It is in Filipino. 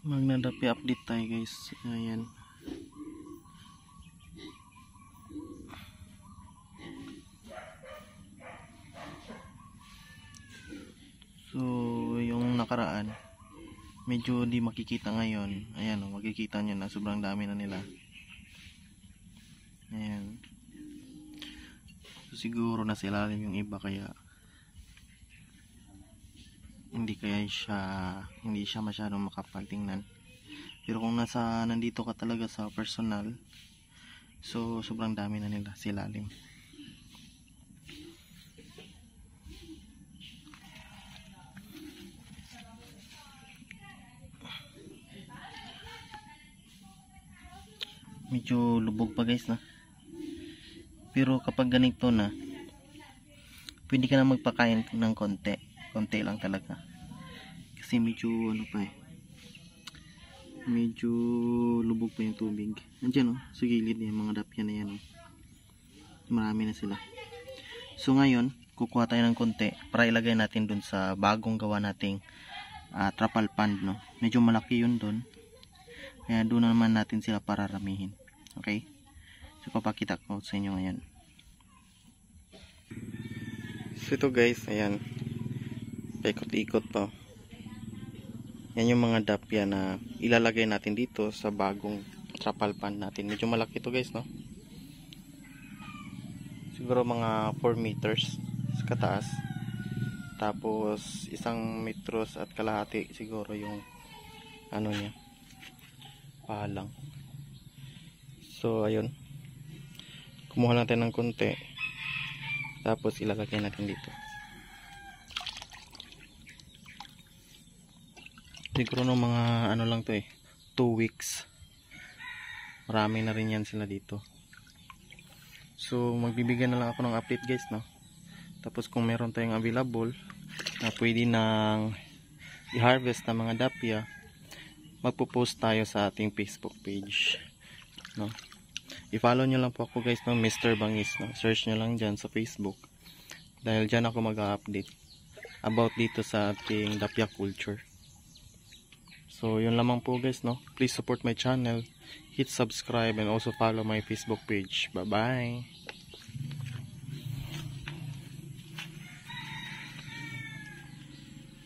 Magnadapi update tayo guys. Ayan. So yung nakaraan medyo di makikita ngayon. Ayan o, makikita nyo na sobrang dami na nila. Ayan. So siguro na silalim yung iba kaya hindi siya masyadong makapal tingnan. Pero kung nandito ka talaga sa personal, so sobrang dami na nila silalim. Medyo lubog pa guys na. Pero kapag ganito na, pwede ka na magpakain ng konti lang talaga. Kasi medyo medyo lubog pa yung tubig. Andiyan sa gilid yung mga dapya na yan marami na sila. So ngayon kukuha tayo ng konti para ilagay natin dun sa bagong gawa nating trapal pond medyo malaki yun dun, kaya doon naman natin sila pararamihin. Okay, so papakita ko sa inyo ngayon. So ito guys, ayan, paikot-ikot to. Yan yung mga dapya na ilalagay natin dito sa bagong trapal pond natin. Medyo malaki to guys, siguro mga 4 meters sa kataas. Tapos 1 metros at kalahati siguro yung niya, pahalang. So ayun, kumuha natin ng konti, tapos ilalagay natin dito. Siguro ng mga lang to 2 weeks. Marami na rin yan sila dito. So magbibigyan na lang ako ng update guys, Tapos kung meron tayong available na pwede nang i-harvest na mga dapya, magpo-post tayo sa ating Facebook page, I-follow nyo lang po ako guys, Mr. Bangis, Search nyo lang dyan sa Facebook. Dahil dyan ako mag-update about dito sa ating dapya culture. So yun lamang po guys, Please support my channel, hit subscribe and also follow my Facebook page. Bye bye.